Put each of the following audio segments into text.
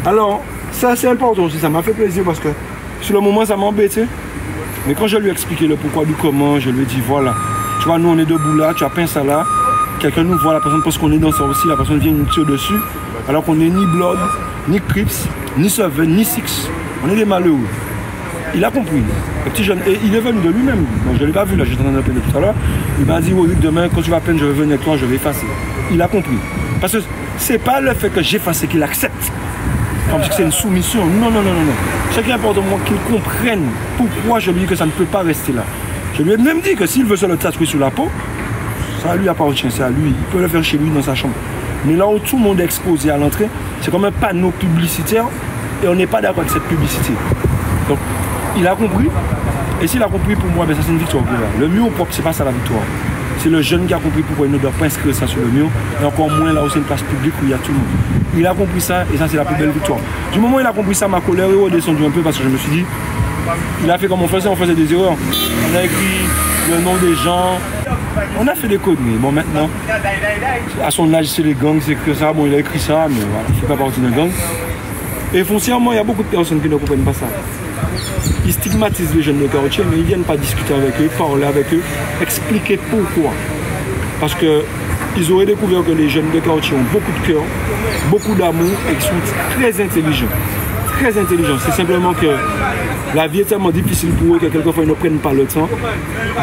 Alors, ça c'est important aussi, ça m'a fait plaisir parce que sur le moment ça m'a embêté. Mais quand je lui ai expliqué le pourquoi du comment, je lui ai dit voilà, tu vois, nous on est debout là, tu as peint ça là, quelqu'un nous voit, la personne pense qu'on est dans ça aussi, la personne vient nous tire dessus, alors qu'on n'est ni Blood, ni Crips, ni Seven, ni Six, on est des malheureux. Il a compris, le petit jeune, et il est venu de lui-même. Bon, je ne l'ai pas vu là, j'étais en train de peindre tout à l'heure. Il m'a dit, oui, demain, quand tu vas peindre, je vais venir avec toi, je vais effacer. Il a compris. Parce que c'est pas le fait que j'efface qu'il accepte. Comme si c'est une soumission. Non, non, non, non, non. Ce qui est important, moi, qu'il comprenne pourquoi je lui dis que ça ne peut pas rester là. Je lui ai même dit que s'il veut se le tatouer sur la peau, ça lui appartient, c'est à lui. Il peut le faire chez lui dans sa chambre. Mais là où tout le monde est exposé à l'entrée, c'est comme un panneau publicitaire et on n'est pas d'accord avec cette publicité. Donc, il a compris. Et s'il a compris, pour moi, ben, ça c'est une victoire. Le mur propre, c'est pas ça la victoire. C'est le jeune qui a compris pourquoi il ne doit pas inscrire ça sur le mur. Et encore moins là où c'est une place publique où il y a tout le monde. Il a compris ça et ça c'est la plus belle victoire. Du moment où il a compris ça, ma colère est redescendue un peu parce que je me suis dit, il a fait comme on faisait des erreurs. On a écrit le nom des gens. On a fait des codes, mais bon maintenant, à son âge c'est les gangs, c'est que ça. Bon, il a écrit ça, mais voilà, il ne fait pas partie d'un gang. Et foncièrement, il y a beaucoup de personnes qui ne comprennent pas ça. Ils stigmatisent les jeunes de quartier, mais ils ne viennent pas discuter avec eux, parler avec eux, expliquer pourquoi. Parce qu'ils auraient découvert que les jeunes de quartier ont beaucoup de cœur, beaucoup d'amour et qu'ils sont très intelligents. Très intelligents. C'est simplement que la vie est tellement difficile pour eux que quelquefois ils ne prennent pas le temps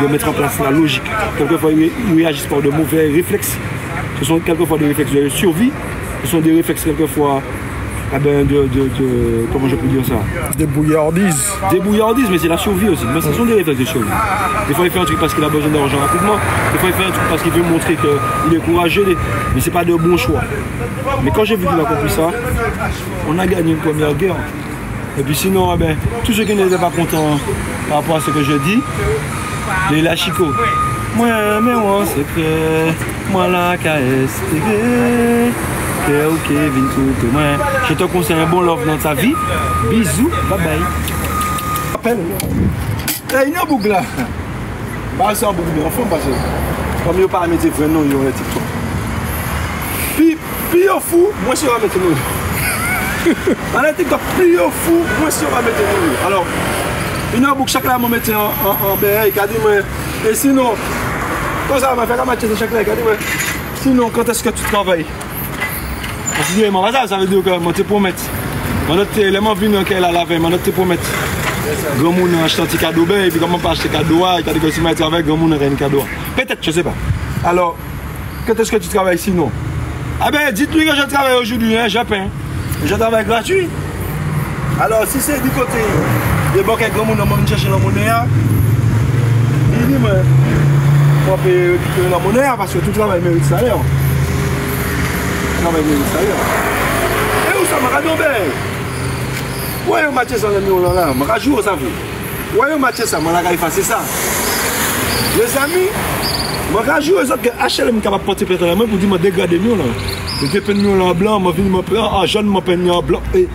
de mettre en place la logique. Quelquefois ils réagissent par de mauvais réflexes. Ce sont quelquefois des réflexes de survie. Ce sont des réflexes quelquefois comment je peux dire ça? Des bouillardises. Des bouillardises, mais c'est la survie aussi. Mais ce sont des réflexes de survie. Des fois, il fait un truc parce qu'il a besoin d'argent rapidement. Des fois, il fait un truc parce qu'il veut montrer qu'il est courageux. Mais ce n'est pas de bons choix. Mais quand j'ai vu qu'il a compris ça, on a gagné une première guerre. Et puis sinon, tous ceux qui n'étaient pas contents par rapport à ce que je dis, les lachicos. Moi, mais moi, c'est que moi, la KS, ok, je te conseille un bon love dans ta vie. Bisous, bye bye. Appelle. Il y a un boucle là. Bah, c'est un boucle de enfant parce que comme il n'y a pas à mettre vrai nom, il y aurait TikTok. Puis, il y a fou, moi je vais mettre nom. Dans les TikTok, plus il y a fou, moi je vais mettre nom. Alors, il y a un boucle, chaque là, je vais mettre en BR, il a dit, et sinon, quand ça va faire un match de chaque là, il a dit, sinon, quand est-ce que tu travailles? Parce que ça veut dire que je te promets. Je l'élément venu qu'elle a lavé, je te promets. Grand monde a acheté un petit cadeau, et puis comment pas acheter un cadeau, il a dit que si je travaille, grand monde a un cadeau. Peut-être, je ne sais pas. Alors, quand est-ce que tu travailles sinon? Ah ben, dites-lui que je travaille aujourd'hui, hein, je peins. Je travaille gratuit. Alors, si c'est du côté de bon grand monde va chercher la monnaie, il dit, moi, on va payer la monnaie parce que tout travail mérite salaire. Et où ça m'a radobé? Où est-ce que match ça là? Je vais jouer ça. Où est-ce que match ça? Je vais effacer ça. Les amis, je vais jouer ça que HLM est capable de porter plainte à la main pour dire que je dégrade mieux là. Je dépeins mieux en blanc, je viens en jaune, je peins en blanc. Et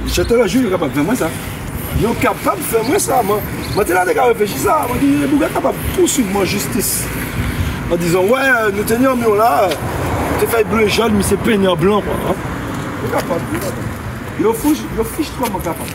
je te le jure, il est capable de faire moi ça. Il est capable de faire moi ça. Je suis là de réfléchir ça. Je dis, il est capable de poursuivre ma justice. En disant, ouais, nous tenions mieux là. Tu fais bleu et jaune, mais c'est peigné en blanc. Il fiche toi, mon capable.